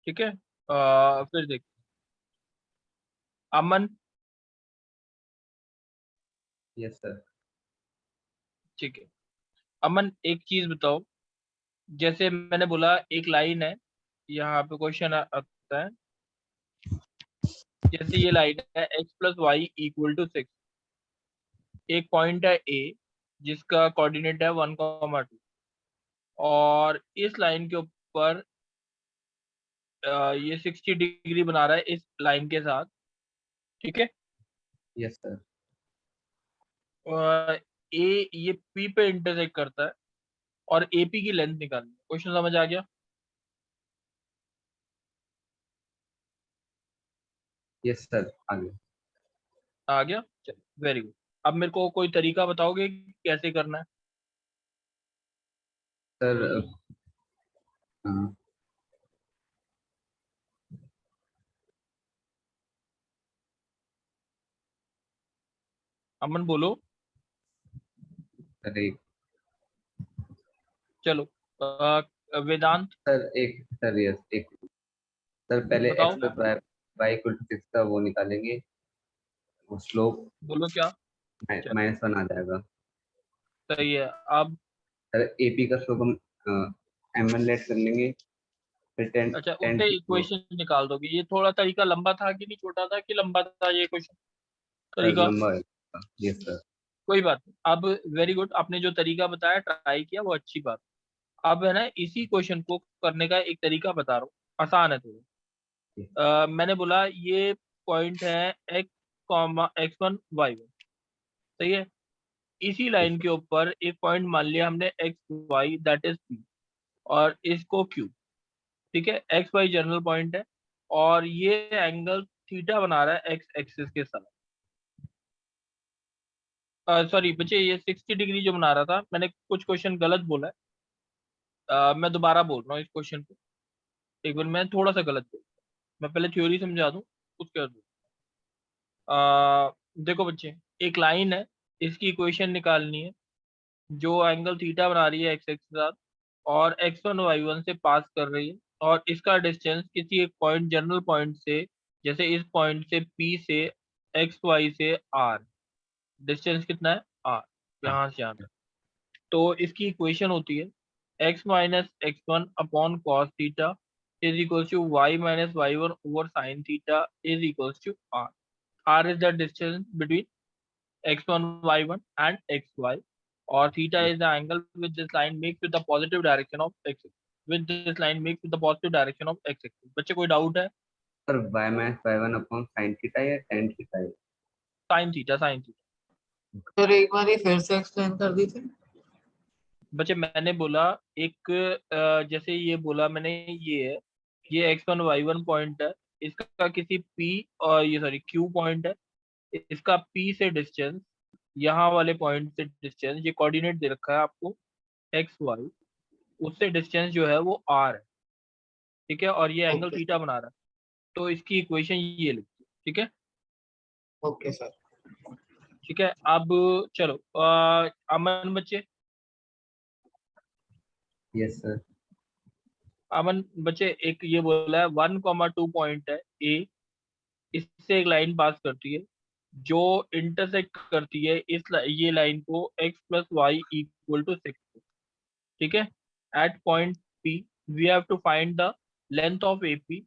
ठीक है। फिर देख, अमन। Yes sir. ठीक है, अमन एक चीज बताओ। जैसे मैंने बोला एक लाइन है, यहाँ पे क्वेश्चन आता है। जैसे ये लाइन है x+y=6। एक पॉइंट है ए जिसका कोऑर्डिनेट है 1,2, और इस लाइन के ऊपर ये 60 डिग्री बना रहा है इस लाइन के साथ। ठीक है। Yes sir. ए ये पी पे इंटरसेक्ट करता है, और एपी की लेंथ निकालनी है। क्वेश्चन समझ आ गया? यस सर, आगे। आ गया, चलो वेरी गुड। अब मेरे को कोई तरीका बताओगे कि कैसे करना है? सर हाँ, अमन बोलो। सर एक चलो, वेदांत सर एक सर यस एक सर पहले बताओ। X plus y y equal to 6 का वो निकालेंगे, वो स्लोप बोलो क्या। चलो -1 आ जाएगा। सही है। अब सर एपी का स्लोप हम m1 लेट कर लेंगे, फिर टेन अच्छा, टेन उससे इक्वेशन निकाल दोगे? ये थोड़ा तरीका लंबा था कि नहीं, छोटा था कि लंबा था ये क्वेश्चन सर तरीका? लंबा है। Yes sir. कोई बात नहीं। अब वेरी गुड, आपने जो तरीका बताया, ट्राई किया, वो अच्छी बात। अब है ना, इसी क्वेश्चन को करने का एक तरीका बता रहा हूँ, आसान है थोड़ा। मैंने बोला ये पॉइंट है x,x1 y1, सही है। इसी लाइन के ऊपर एक पॉइंट मान लिया हमने xy, दैट इज p, और इसको q। ठीक है, xy जनरल पॉइंट है, और ये एंगल थीटा बना रहा है एक्स एक्सिस के साथ। सॉरी बच्चे, ये 60 डिग्री जो बना रहा था, मैंने कुछ क्वेश्चन गलत बोला है। मैं दोबारा बोल रहा हूँ इस क्वेश्चन को। एक बार मैं थोड़ा सा गलत बोल, मैं पहले थ्योरी समझा दूं, उसके बाद देखो बच्चे, एक लाइन है, इसकी इक्वेशन निकालनी है, जो एंगल थीटा बना रही है एक्स एक्स के साथ, और x1 y1 से पास कर रही है, और इसका डिस्टेंस किसी एक पॉइंट, जनरल पॉइंट से, जैसे इस पॉइंट से P से xy से r, डिस्टेंस कितना है r, यहाँ से यहाँ तक। तो इसकी इक्वेशन होती है x-x1/cos theta is equals to y-y1/sin theta is equals to r। r is the distance between x1 y1 and xy, or theta is the angle which this line makes with the positive direction of x, which this line makes with the positive direction of x axis। बच्चे कोई doubt है? Sir y-y1/sin theta या tan theta है? Sine theta, sine theta. Sir एक बार ही फिर से explain कर दीजिए। बच्चे मैंने बोला एक, जैसे ये बोला मैंने, ये है, ये x1 y1 पॉइंट है, इसका किसी p, और ये सॉरी q पॉइंट है, इसका p से डिस्टेंस, यहाँ वाले पॉइंट से डिस्टेंस, ये कोऑर्डिनेट दे रखा है आपको एक्स वाई, उससे डिस्टेंस जो है वो r है। ठीक है, और ये एंगल ओके थीटा बना रहा है, तो इसकी इक्वेशन ये लिखती है। ठीक है। Okay sir. ठीक है, अब चलो, अमन बच्चे, यस सर। अमन बच्चे, एक ये बोला है 1,2 पॉइंट है ए, इससे एक लाइन पास करती है जो इंटरसेक्ट करती है ये लाइन को x+y=6। ठीक है। At point P we have to find the length of AP,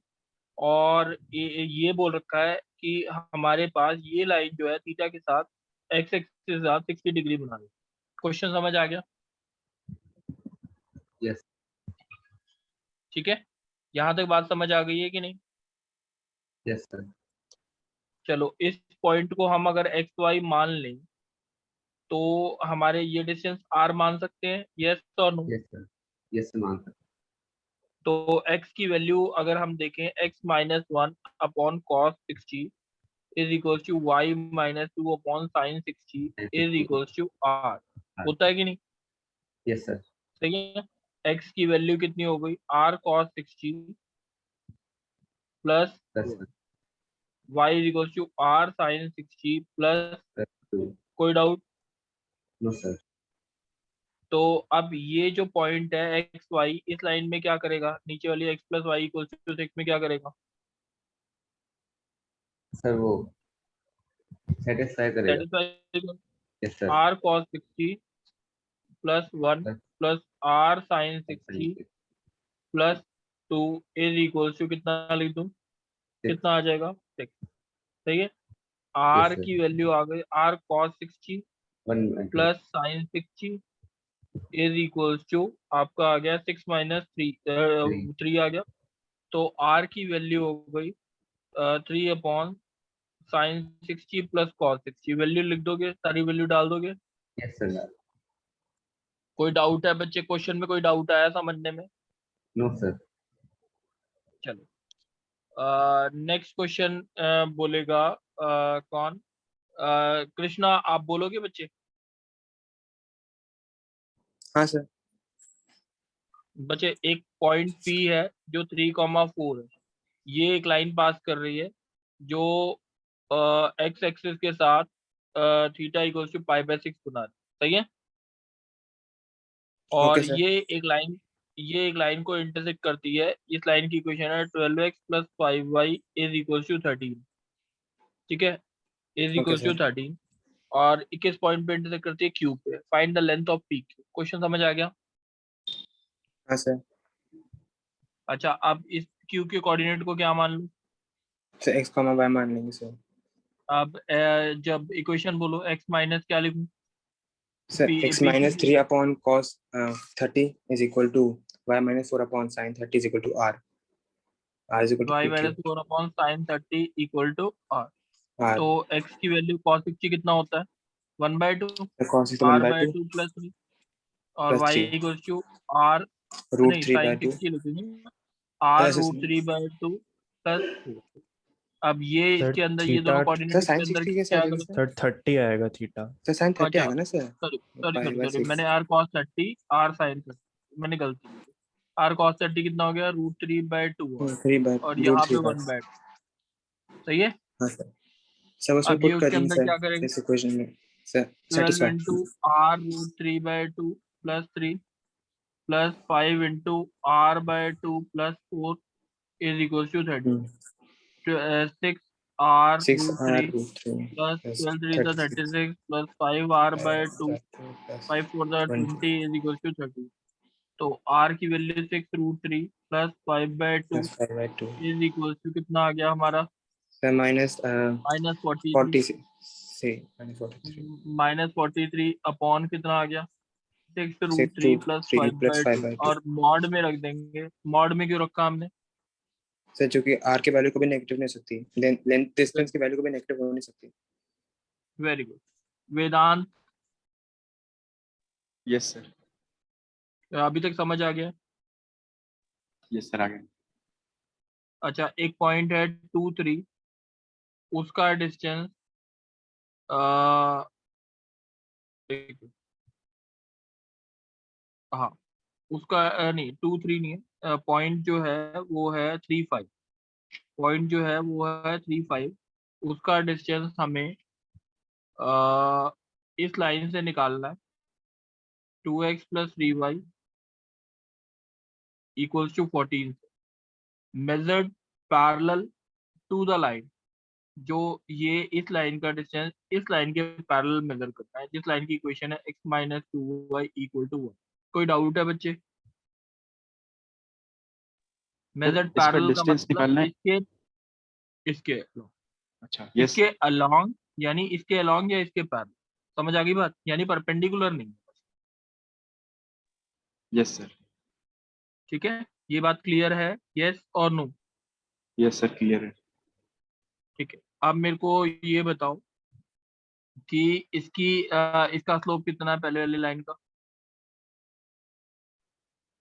और ये बोल रखा है कि हमारे पास ये लाइन जो है थीटा के साथ एक्स एक्सिस के साथ 60 डिग्री बना रही है। क्वेश्चन समझ आ गया? यस। ठीक है, यहाँ तक बात समझ आ गई है कि नहीं? Yes sir. चलो, इस पॉइंट को हम अगर एक्स वाई मान लें, तो हमारे ये डिस्टेंस आर मान सकते हैं, यस और नो? Yes sir. यस मान सर। तो x की वैल्यू अगर हम देखें, x-1/cos 60 is equals to y-2/sin 60 is equals to r। होता है कि नहीं? Yes sir. सही है। x की वैल्यू कितनी हो गई, r cos 60 plus plus y is equals to r sin 60 plus, 2। कोई डाउट? No sir. तो अब ये जो पॉइंट है एक्स वाई, इस लाइन में क्या करेगा, नीचे वाली x plus y equal to 6 में क्या करेगा, सर वो सेटिस्फाई करेगा। Satisfy yes sir. R cos 60 plus 1 plus R sine 60 plus 2 is equal to कितना लिख दूं, कितना आ जाएगा 6। सही है। आर सर की वैल्यू आ गई, R cos 60 1 plus sine 60 is equals to आपका आ गया 6 माइनस 3 आ गया। तो आर की वैल्यू हो गई 3 upon sine 60 plus cos 60। Value लिख दोगे, सारी वैल्यू डाल दोगे। Yes sir. कोई डाउट है बच्चे, क्वेश्चन में कोई डाउट आया समझने में? No sir. चलो नेक्स्ट क्वेश्चन बोलेगा कौन, कृष्णा आप बोलोगे बच्चे? हाँ सर। बच्चे एक पॉइंट पी है जो 3,4 है, ये एक लाइन पास कर रही है जो एक्स एक्सिस के साथ theta equals to pi by 6 बना रही है। सही है। और ओके सर। ये एक लाइन को इंटरसेक्ट करती है। इस लाइन की इक्वेशन है 12x plus 5y is equals to 13। ठीक है, is okay equals to sir. 13 और 21 पॉइंट पे इंटरसेक्ट करती है क्यू पे। Find the length of P Q. Question समझ आ गया? हाँ सर। अच्छा, अब इस क्यू के कोऑर्डिनेट को क्या मान लूं? सर एक्स कॉमा वाई मान लेंगे सर। अब जब इक्वेशन बोलो x माइनस क्या लिखूं, sir P x P minus Q 3 upon cos 30 is equal to y minus 4 upon sine 30 is equal to r is equal to y P Q minus 4 upon sine 30 equal to r। R. तो x की value cos 60 कितना होता है, 1/2 cos is r 1 by by 2 2 plus 3 और plus y 3 equals to r, root नहीं 3 by sine 2। 60 लिखेंगे, r root 3/2 plus 4। अब ये सर इसके अंदर ये थीटा, दोनों सर कोऑर्डिनेट इसके साइन अंदर 60 कैसे आ क्या जाएगा करें? सर? सर 30 आएगा थीटा। सर साइन 30 अच्छा आएगा ना sir? Sorry sorry pi sorry by sorry 6। मैंने r cos 30 r sin 30 मैंने गलती की। r cos 30 कितना हो गया, रूट 3/2 3 बाय और रूट यहाँ 3 पे बाय। 1/2। सही है। हाँ सर। सब उसमें अब ये पुट कर उसके देंगे अंदर क्या सर करेंगे, इस इक्वेशन में। Sir 12 satisfy. Into r root 3/2 plus 3 plus 5 into r by 2 plus 4 is equal to 30। 6 r 6 root r 3 root 3 plus plus 12 3 the 36 36 plus 5 r by 2 plus 5 4 the 20 20 is equal to 30। तो r की value 6 root 3 plus 5/2 plus 5 by 2 is equal to कितना आ गया हमारा, sir minus minus 43। 40 से minus 43 minus 43 upon कितना आ गया, 6 root 3 root plus 3 plus 5 5/2 by 2। और मॉड में रख देंगे। मॉड में क्यों रखा हमने? सर जो कि आर की वैल्यू को भी नेगेटिव नहीं हो सकती, लेंथ डिस्टेंस की वैल्यू को भी नेगेटिव हो नहीं सकती। Very good. Vedant yes sir. अभी तक समझ आ गया? यस सर, आगे। अच्छा, एक पॉइंट है 2 3, उसका डिस्टेंस हाँ उसका नहीं 2 3 नहीं है, पॉइंट जो है वो है 3 5। पॉइंट जो है वो है 3 5, उसका डिस्टेंस हमें इस लाइन से निकालना है 2x plus 3y equals to 14 measured parallel to the line. जो ये इस लाइन का डिस्टेंस इस लाइन के पैरेलल मेजर करता है, जिस लाइन की इक्वेशन है x minus 2y equal to 1। कोई डाउट है बच्चे? मेजर्ड इसका पैरेलल का डिस्टेंस मतलब निकालना है। इसके अच्छा, यस इसके अलोंग, यानी इसके अलोंग या इसके पैरेलल। समझ आ गई बात, यानी परपेंडिकुलर नहीं। Yes sir. ठीक है, ये बात क्लियर है? यस और नो? यस सर, क्लियर है। ठीक है, अब मेरे को ये बताओ कि इसका स्लोप कितना है पहले वाली लाइन का?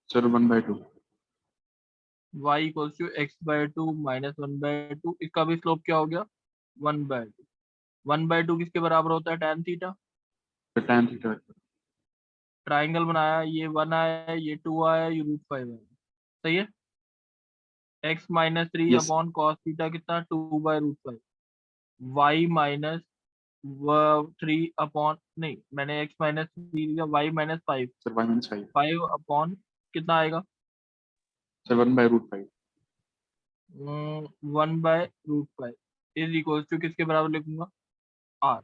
Sir 1/2। y equals to x/2 minus 1/2। इसका भी स्लोप क्या हो गया, 1/2। 1/2 किसके बराबर होता है, tan theta. tan theta. Triangle बनाया, ये 1 आया, ये 2 आया, ये √5 आया। सही है। x minus 3 yes. Upon cos theta कितना, 2/√5। y माइनस 3 अपॉन नहीं, मैंने x माइनस 3 लिया, y माइनस 5, Sir, y minus 5. 5 अपॉन कितना आएगा? Sir, 1 by root 5. 1/√5 is equal to किसके बराबर लिखूंगा? r।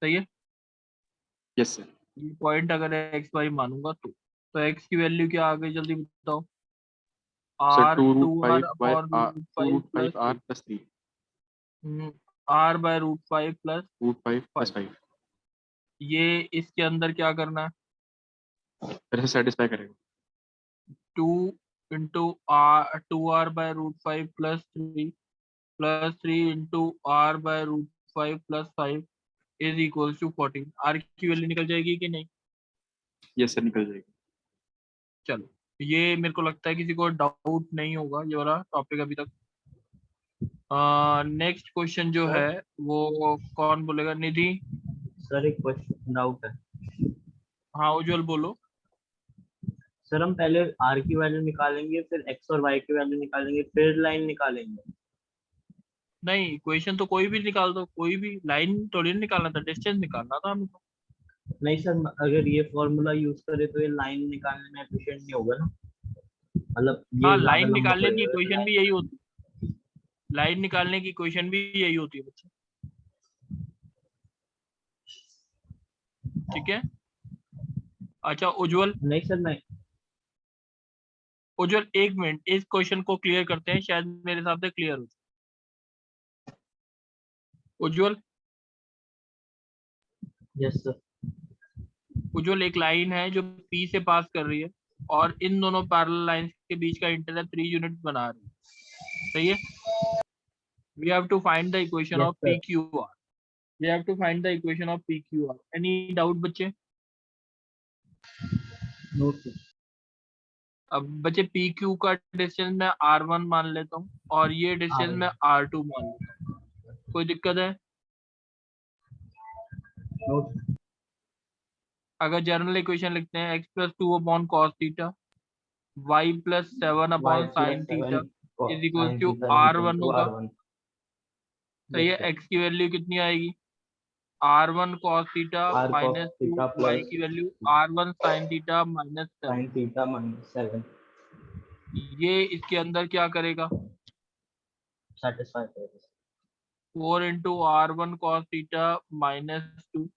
सही है, Yes, sir. ये पॉइंट अगर x y मानूंगा तो x की वैल्यू क्या आ गई, जल्दी बताओ? Sir, r 2 root 2r 5 by upon r, root 2 5 root 5 plus r plus 3. r by root 5 plus Root 5 plus 5. ये इसके अंदर क्या करना है? फिर से satisfy करेगा. 2 into r 2r by root 5 plus 3 into r by root 5 plus 5 is equal to 14। r की वैल्यू निकल जाएगी कि नहीं? Yes, sir, निकल जाएगी. चलो, ये मेरे को लगता है किसी को डाउट नहीं होगा ये वाला टॉपिक अभी तक। नेक्स्ट क्वेश्चन जो सर? है वो कौन बोलेगा? निधि? सर एक क्वेश्चन डाउट है। हाँ उज्जवल बोलो। सर हम पहले आर की वैल्यू निकालेंगे, फिर एक्स और वाई की वैल्यू निकालेंगे, फिर लाइन निकालेंगे। नहीं, क्वेश्चन तो कोई भी निकाल दो, कोई भी, लाइन थोड़ी ना निकालना था, डिस्टेंस निकालना था हमें तो। नहीं सर, अगर ये फॉर्मूला यूज करे तो ये लाइन निकालने में एफिशिएंट नहीं होगा ना, मतलब हाँ, ये ज्यादा लाइन लंबा निकालने की पड़ेगा। क्वेश्चन भी यही होती है, लाइन निकालने की क्वेश्चन भी यही होती है बच्चे। ठीक है, अच्छा उज्जवल, नहीं सर नहीं। उज्जवल एक मिनट, इस क्वेश्चन को क्लियर करते हैं, शायद मेरे हिसाब से क्लियर हो। उज्जवल, यस सर। उज्जवल एक लाइन है जो P से पास कर रही है और इन दोनों पैरेलल लाइंस के बीच का इंटरसेप्ट 3 यूनिट बना रही है। सही है, we have to find the equation Yes, of sir. PQR. We have to find the equation of PQR. Any doubt बच्चे? No sir. अब बच्चे PQ का डिस्टेंस मैं R1 मान लेता हूँ और ये डिस्टेंस मैं R2 मान लेता हूँ, कोई दिक्कत है? नो। अगर जनरल इक्वेशन लिखते हैं x plus 2 upon cos theta, y plus 7 upon sin theta is equal to R1 होगा। सही है, x की वैल्यू कितनी आएगी? R1 cos theta minus 2, y की value R1 sin theta minus 7। sin theta minus 7 ये इसके अंदर क्या करेगा? satisfy करेगा। 4 into R1 cos theta minus 2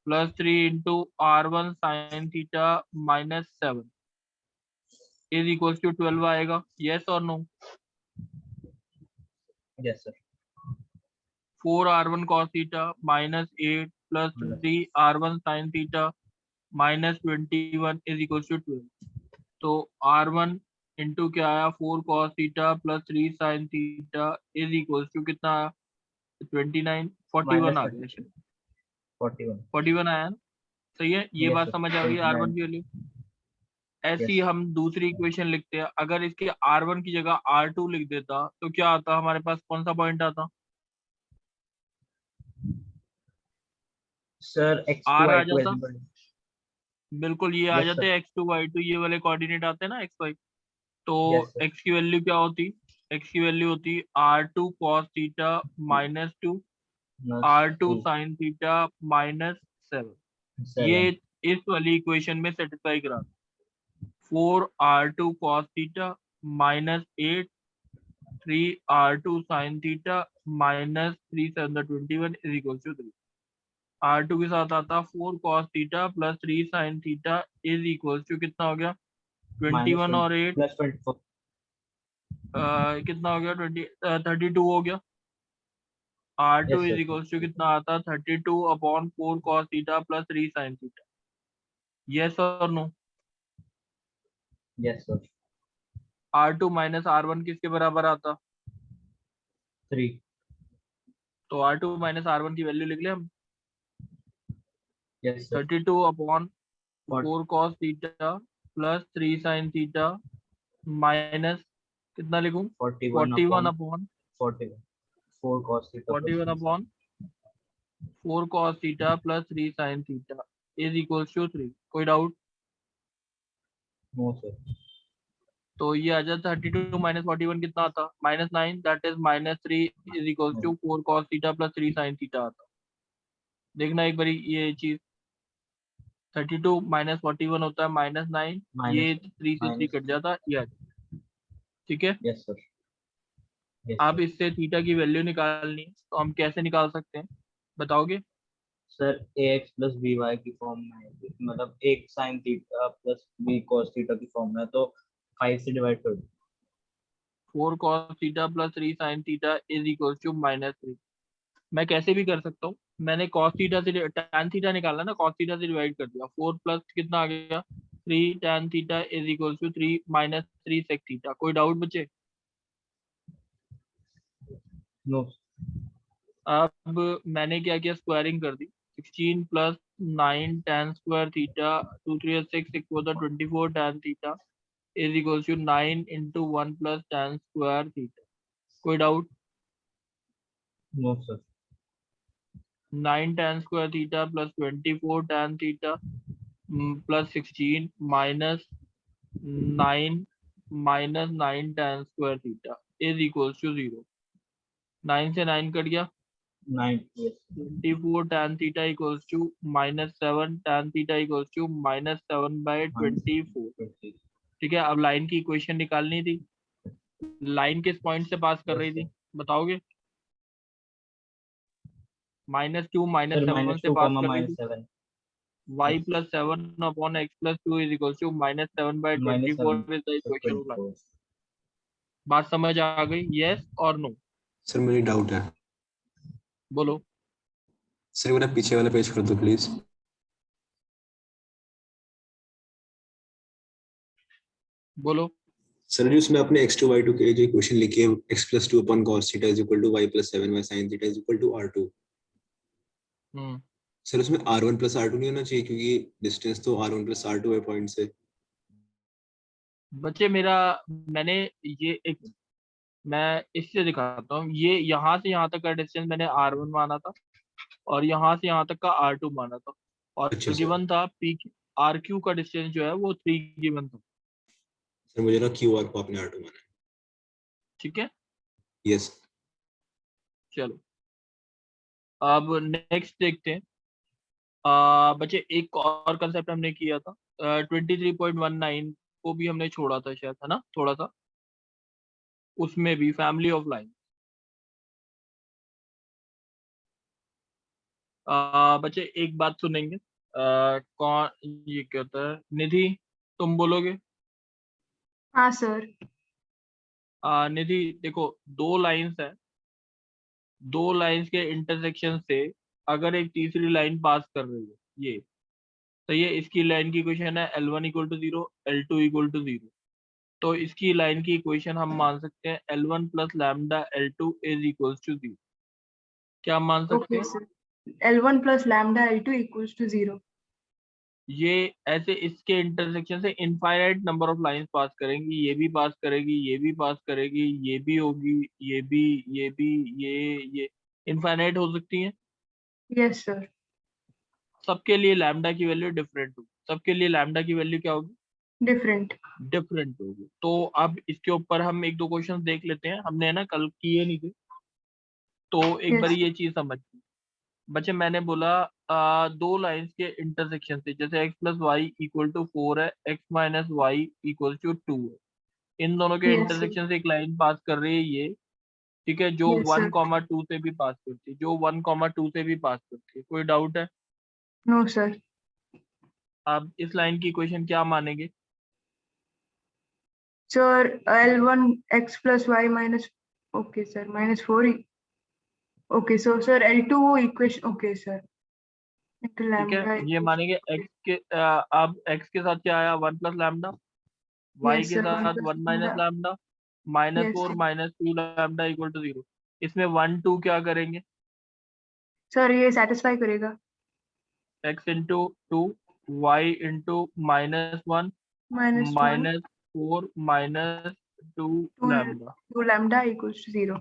plus 3 into R1 sin theta minus 7 is equal to 12 आएगा। यस और no? Yes sir. 4 R1 cos theta minus 8 plus 3 R1 sin theta minus 21 is equals to 12। तो R1 into क्या आया? 4 cos theta plus 3 sin theta is equals to कितना आया? 29, 41 आ गया, 41 आया ना? सही है, ये Yes, बात sir. समझ आ गई। 29. R1 की वैल्यू ऐसी Yes. हम दूसरी इक्वेशन लिखते हैं, अगर इसके R1 की जगह R2 लिख देता तो क्या आता हमारे पास? कौन सा पॉइंट आता? सर x R to आ y to जाता, बिल्कुल ये आ Yes, जाते sir. हैं x2 y2, ये वाले कोऑर्डिनेट आते हैं ना x y। तो Yes, sir. x की वैल्यू क्या होती? x की वैल्यू होती R2 cos theta minus 2 R2 sin theta minus 7। ये इस वाली इक्वेशन में सेटिस्फाई करा 4 R2 cos theta minus 8 3 R2 sin theta minus 3 7 21 is equal to 3। R2 के साथ आता 4 cos theta plus 3 sin theta is equal to कितना हो गया? 21 और 8 plus 24 कितना हो गया? 32 हो गया। R2 Yes, is sir. Equal to कितना आता? 32 upon 4 cos theta plus 3 sin theta. Yes और no? Yes, sir. R2 minus R1 किसके बराबर आता? 3 तो R2 माइनस R1 की वैल्यू लिख ले हम। Yes, sir. 32 upon 4 cos theta plus 3 sin theta minus कितना लिखूं? 41 upon 41 4 cos theta 41 upon 4 cos theta plus 3 sin theta is equal to 3। कोई डाउट? No, sir. तो ये आ जाता 32 माइनस 41 कितना आता? -9, that is -3 is equal to 4 cos theta plus 3 sin theta आता। देखना एक बारी ये चीज 32 माइनस 41 होता है -9, ये 3 से 3 कट जाता है, ये ठीक है। यस सर, यस अब इससे थीटा की वैल्यू निकालनी है, तो हम कैसे निकाल सकते हैं बताओगे? सर ax प्लस by की फॉर्म में है, मतलब एक sin theta plus b cos theta की फॉर्म में है, तो 5 से डिवाइड कर दो। 4 cos theta plus 3 sin theta is equal to -3। मैं कैसे भी कर सकता हूँ, मैंने cos थीटा से tan थीटा निकाला ना, cos थीटा से डिवाइड कर दिया, 4 प्लस कितना आ गया 3 tan theta is equal to 3 minus 3 sec theta. कोई डाउट बचे? नो अब मैंने क्या किया, स्क्वायरिंग कर दी, 16 plus 9 tan square theta 2 3 6 equal 24 tan theta is equal to 9 into 1 plus tan square theta. कोई doubt? No sir, 9 tan square theta plus 24 tan थीटा प्लस 16 minus 9 minus 9 tan square theta is equal to 0। 9 से 9 cut गया, 9 yes 24 tan theta equals to -7 tan theta equals to -7/24। 20 ठीक है, अब line की equation निकालनी थी, लाइन किस पॉइंट से पास कर रही थी बताओगे? -2 सर -7 से -2 पास कर रही थी। -7 y plus 7 upon x plus 2 is equals to -7/24 is the equation of line. 24 बात समझ आ गई? यस और नो? सर मेरी डाउट है, बोलो। सर मेरा पीछे वाला पेज कर दो प्लीज। बोलो। सर जी उसमें आपने x2 y2 के लिए जो इक्वेशन लिखी है x + 2 upon cos theta is equal to y + 7y sin theta is equal to r2। Sir उसमें r1 + r2 नहीं होना चाहिए, क्योंकि डिस्टेंस तो r1 + r2 है पॉइंट से। बच्चे मेरा, मैंने ये एक, मैं इससे दिखाता हूँ, ये यहाँ से यहाँ तक का डिस्टेंस मैंने r1 माना था और यहाँ से यहाँ तक का r2 माना था, और अच्छा सर। गिवन था p rq का डिस्टेंस जो है वो 3 गिवन था। सर मुझे ना qr को आपने r2 माना है। ठीक है, यस। चलो अब नेक्स्ट देखते हैं। बच्चे एक और कंसेप्ट हमने किया था, 23.19 को भी हमने छोड़ा था शायद, है ना, थोड़ा सा, उसमें भी फैमिली ऑफ लाइन। बच्चे एक बात सुनेंगे, कौन ये कहता है? निधि तुम बोलोगे? हाँ सर। निधि देखो, दो लाइंस है, दो लाइंस के इंटरसेक्शन से अगर एक तीसरी लाइन पास कर रही है, ये तो ये इसकी लाइन की इक्वेशन है L1 = 0 L2 = 0। तो इसकी लाइन की इक्वेशन हम मान सकते हैं L1 + lambda L2 is equals to 0। क्या हम मान सकते ओके हैं? Sir, L1 + lambda L2 = 0। ये ऐसे इसके इंटरसेक्शन से infinite number of lines pass करेंगी, ये भी पास करेगी, ये भी पास करेगी, ये भी होगी, ये भी, ये भी, ये इनफाइनाइट हो सकती हैं। Yes sir. सबके लिए लैम्डा की वैल्यू डिफरेंट होगी, सबके लिए लैम्डा की वैल्यू क्या होगी? डिफरेंट। डिफरेंट होगी। तो अब इसके ऊपर हम एक दो क्वेश्चन देख लेते हैं, हमने ना कल किए नहीं थे, तो एक बार यस ये चीज समझ बच्चे। मैंने बोला दो लाइंस के इंटरसेक्शन से, जैसे x + y = 4 है, x - y = 2 है, इन दोनों के यस सर। इंटरसेक्शन से एक लाइन पास कर रही है ये, ठीक है, जो यस 1, सर। 2 से भी पास करती है, जो 1, 2 से भी पास करती है। कोई डाउट है? No sir. आप इस लाइन की इक्वेशन क्या मानेंगे? Sir L1 x + y minus, okay sir, -4। Okay so sir L2 वो इक्वेशन, ओके सर, ठीक है, लैम्डा ये मानेंगे x के अब x के साथ क्या आया 1 + लैम्डा, y यस के सर 1 साथ + 1 - लैम्डा, -4 - 2 लैम्डा = 0। इसमें 1 2 क्या करेंगे? सर ये सेटिस्फाई करेगा। x × 2 y × -1 -1 -4 -2 lambda. 2 लैम्डा = 0।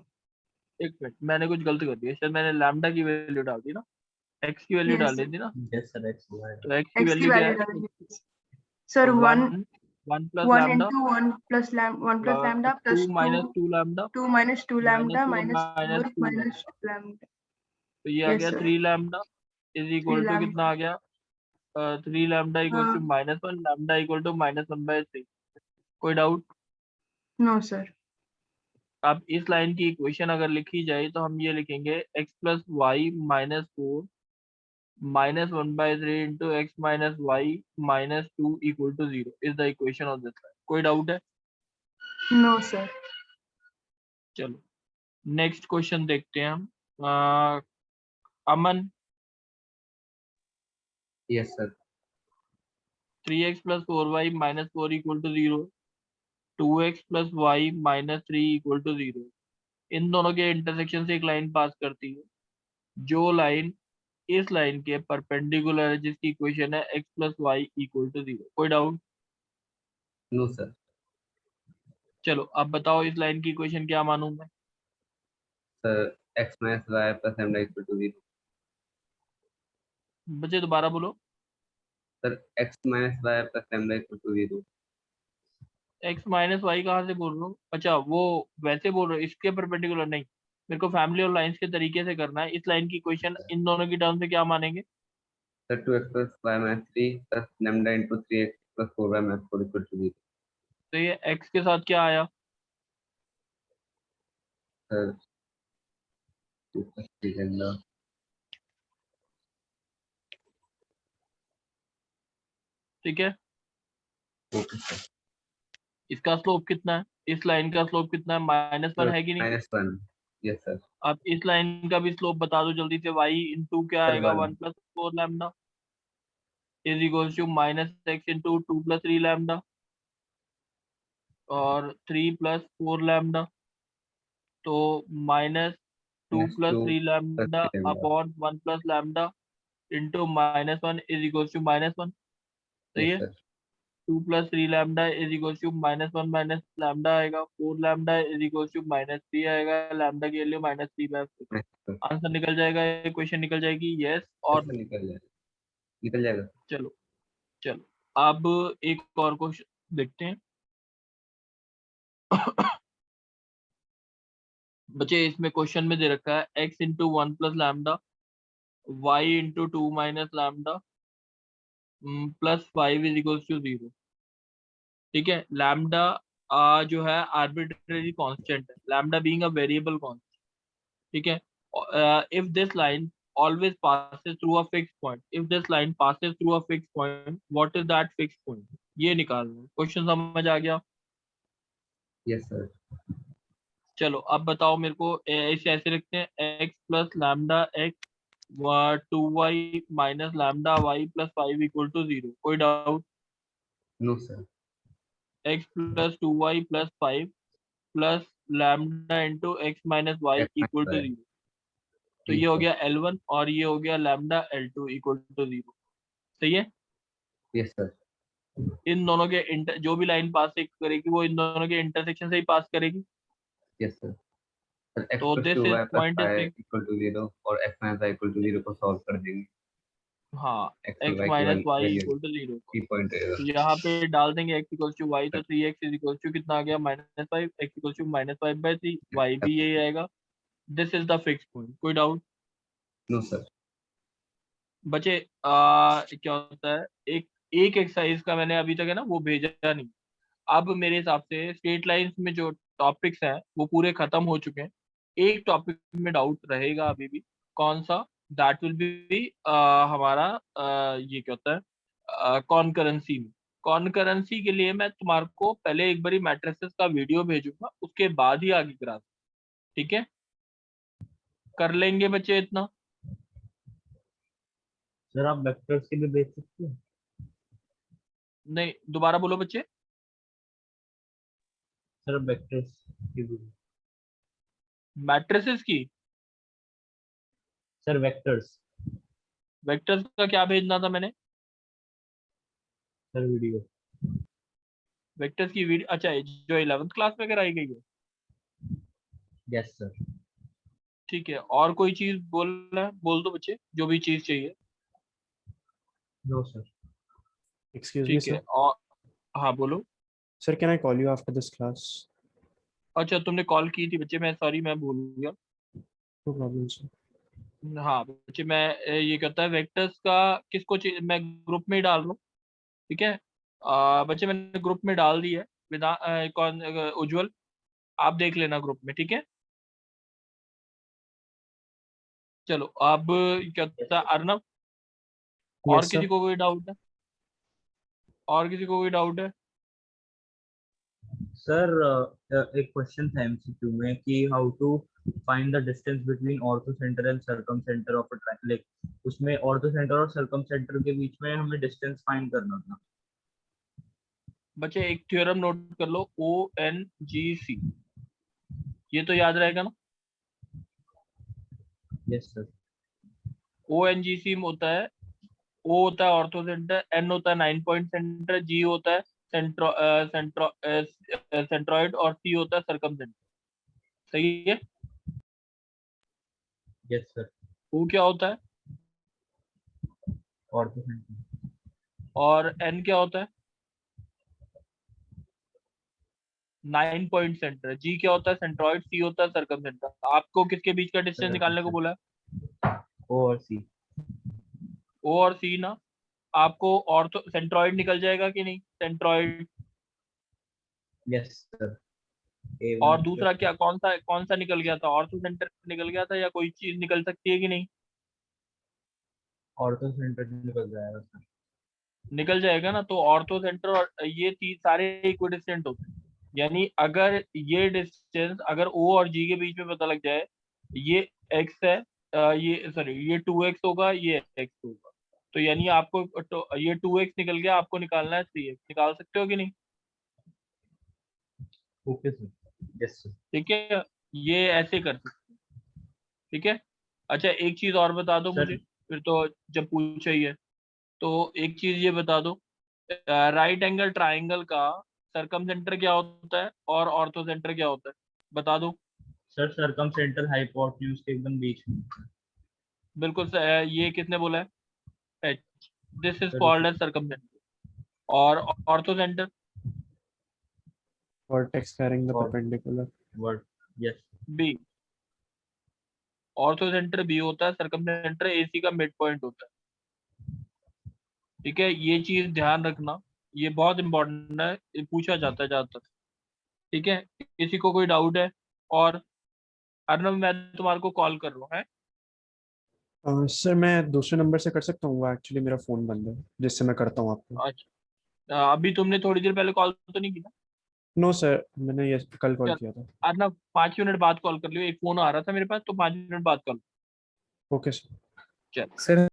एक मिनट, मैंने कुछ गलत कर दिया, शायद मैंने लैम्डा की वैल्यू डाल दी ना, x की वैल्यू यस डाल दी सर, थी ना। यस सर x y तो x की x की वैल्यू क्या वैल्यू है? डालेंगे sir 1 1 + 1 lambda × 1 + lambda 2 + 2 - 2 lambda 2 - 2 lambda -4 -4 - 2 lambda. -2 lambda. तो ये आ यस गया sir. 3 lambda is equal to lambda. कितना आ गया 3 लैम्डा इक्वल टू हाँ। -1 लैम्डा इक्वल टू -1/3। कोई डाउट? No sir. अब इस लाइन की इक्वेशन अगर लिखी जाए तो हम ये लिखेंगे x plus Y minus 4 -1/3 into x minus Y minus 2 equal to 0 is the equation of this line. कोई डाउट है? No sir. चलो नेक्स्ट क्वेश्चन देखते हैं हम। Aman, yes sir. 3x plus 4y minus 4 equal to 0, 2x plus Y minus 3 equal to 0। इन दोनों के intersection से एक लाइन पास करती है। जो लाइन इस लाइन के परपेंडिकुलर है, जिसकी इक्वेशन है x plus y equal to 0। कोई डाउट? No sir. चलो अब बताओ इस लाइन की इक्वेशन क्या मानूं मैं? Sir x minus y plus lambda equal to 0। बच्चे दोबारा बोलो। Sir x minus y plus lambda equal to 0। x minus y कहाँ से बोल रहा हूँ? अच्छा वो वैसे बोल रहे हो, इसके परपेंडिकुलर नहीं। मेरे को फैमिली और लाइंस के तरीके से करना है। इस लाइन की इक्वेशन इन दोनों की टर्म से क्या मानेंगे? Sir 2x plus Y minus 3 plus lambda into 3x plus 4y minus 4 equal to 0। तो ये x के साथ क्या आया? Sir 2 plus 3 lambda. ठीक है, ओके सर। इसका स्लोप कितना है? इस लाइन का स्लोप कितना है? -1 है कि नहीं? -1। Yes sir. अब इस लाइन का भी स्लोप बता दो जल्दी से। y इंटू क्या सर आएगा? 1। 1 plus 4 lambda is equal to -x into 2 plus 3 lambda और 3 प्लस 4 लैम्डा, तो -2 plus 3 lambda upon 1 plus lambda into -1 is equal to -1। सही यस है। Sir. 2 plus 3 lambda is equal to -1 minus lambda आएगा। 4 lambda is equal to -3 आएगा। Lambda के लिए -3/4। Answer निकल जाएगा, इक्वेशन निकल जाएगी। यस और सर निकल जाएगा, निकल जाएगा। चलो चलो अब एक और क्वेश्चन देखते हैं। बच्चे इसमें क्वेश्चन में दे रखा है x into 1 plus lambda y into 2 minus lambda plus 5 is equal to 0। ठीक है, लैम्डा जो है आर्बिट्रेरी कांस्टेंट है, lambda being a variable constant. ठीक है, if this line always passes through a fixed point, if this line passes through a fixed point, what is that fixed point? ये निकालना है। क्वेश्चन समझ आ गया? Yes sir. चलो अब बताओ मेरे को, इसे ऐसे लिखते हैं x plus lambda x 2y minus lambda y plus 5 equal to 0। कोई doubt? No sir. x plus 2y plus 5 plus lambda into x minus y X equal to minus y। 0। तो ये हो गया L1 और ये हो गया लैम्डा L2 इक्वल टू 0। सही है। Yes sir. इन दोनों के जो भी लाइन पास करेगी वो इन दोनों के इंटरसेक्शन से ही पास करेगी। Yes sir. सर x तो plus this 2y is plus point is 5 fix. Equal to 0 और x minus y equal to 0 को सॉल्व कर देंगे। हाँ, x और x y की minus y value equal to 0। की पॉइंट रहेगा। तो यहाँ पे डाल देंगे x इक्वल टू वाई, तो 3x इज इक्वल टू कितना आ गया? -5। x इक्वल टू -5/3, y भी यही आएगा। This is the fix point. कोई डाउट? No sir. बच्चे क्या होता है, एक एक एक्सरसाइज का मैंने अभी तक है ना वो भेजा नहीं। अब मेरे हिसाब से स्ट्रेट लाइंस में जो टॉपिक्स हैं वो पूरे खत्म हो चुके हैं। एक टॉपिक में डाउट रहेगा अभी भी। कौन सा? दैट विल बी हमारा ये क्या होता है कॉनकरेंसी में। कॉनकरेंसी के लिए मैं तुम्हारे को पहले एक बारी मैट्रिसेस का वीडियो भेजूंगा, उसके बाद ही आगे करा। ठीक है, कर लेंगे बच्चे इतना? सर आप वेक्टर्स के भी भेज सकते हैं? नहीं, दोबारा बोलो बच्चे। सर वेक्टर्स की भी। मैट्रिसेस की? Sir vectors. वेक्टर्स का क्या भेजना था मैंने? Sir video. वेक्टर्स की वीडियो? अच्छा, जो 11th क्लास में कराई गई है। Yes sir. ठीक है, और कोई चीज बोलना है बोल दो बच्चे, जो भी चीज चाहिए। No sir. Excuse me, ठीक है, sir. और हाँ बोलो। Sir, can I call you after this class? अच्छा तुमने कॉल की थी बच्चे, मैं सॉरी मैं भूल गया। No problem, sir. हाँ बच्चे, मैं ये कहता है वेक्टर्स का किसको मैं ग्रुप में ही डाल रहा हूँ, ठीक है। बच्चे मैंने ग्रुप में डाल दी है, विदा कौन उज्जवल, आप देख लेना ग्रुप में, ठीक है। चलो अब क्या कहता है अर्नब, और Yes, किसी sir. को कोई डाउट है? और किसी को कोई डाउट है? सर एक क्वेश्चन था एमसीक्यू में कि how to find the distance between orthocentre and circumcentre of a triangle, उसमें ऑर्थो सेंटर और सरकम सेंटर के बीच में हमें डिस्टेंस फाइंड करना था। बच्चे एक थ्योरम नोट कर लो, ONGC, ये तो याद रहेगा ना। Yes sir. ONGC में होता है, O होता है ऑर्थो सेंटर, N होता है 9 पॉइंट सेंटर, G होता है सेंट्रॉइड और C होता है सरकम सेंटर। सही है। Yes sir. O क्या होता है ऑर्थो सेंटर। और N क्या होता है? 9 पॉइंट सेंटर। G क्या होता है? सेंट्रॉइड। C होता है सरकम सेंटर। आपको किसके बीच का डिस्टेंस निकालने को बोला है? ओ और सी। O और C ना, आपको ऑर्थो सेंट्रॉइड निकल जाएगा कि नहीं? सेंट्रॉइड। Yes sir. और दूसरा क्या, कौन सा निकल गया था? ऑर्थो सेंटर निकल गया था, या कोई चीज निकल सकती है कि नहीं? ऑर्थो सेंटर निकल जाएगा सर। निकल जाएगा ना। तो ऑर्थो सेंटर और ये तीन सारे इक्विडिस्टेंट होते हैं, यानी अगर ये डिस्टेंस अगर O और G के बीच में पता लग जाए, ये x है, ये सॉरी ये 2x होगा, ये x होगा, तो यानी आपको तो ये 2x निकल गया, आपको निकालना है 3x। निकाल सकते हो कि नहीं? Okay sir. Yes sir. ठीक है, ये ऐसे कर सकते हैं, ठीक है। अच्छा एक चीज और बता दो सर। मुझे, फिर तो जब पूछा ही है तो एक चीज ये बता दो, राइट एंगल ट्राइंगल का सरकम सेंटर क्या होता है और ऑर्थो सेंटर क्या होता है? बता दो। सर सरकम सेंटर हाइपोटेन्यूज के एकदम बीच में। बिल्कुल ये किसने बोला है? H। This is sir called as circumcentre. और orthocentre? Vertex carrying the Or- perpendicular. Word. Yes. B। Orthocentre B होता है, सरकम सेंटर AC का मिड पॉइंट होता है, ठीक है। ये चीज ध्यान रखना, ये बहुत इंपॉर्टेंट है, ये पूछा जाता है ज्यादातर, ठीक है। किसी को कोई डाउट है? और अर्नब मैं तुम्हारे को कॉल कर रहा हूँ, है? सर मैं दूसरे नंबर से कर सकता हूँ, वो एक्चुअली मेरा फोन बंद है, जिससे मैं करता हूँ आपको। अच्छा, अभी तुमने थोड़ी देर पहले कॉल तो नहीं की ना? नो सर, मैंने ये कल कॉल चल किया था। अर्नब 5 मिनट बाद कॉल कर लियो, एक फोन आ रहा था मेरे पास, तो 5 मिनट बाद कॉल। Okay sir. चल। सर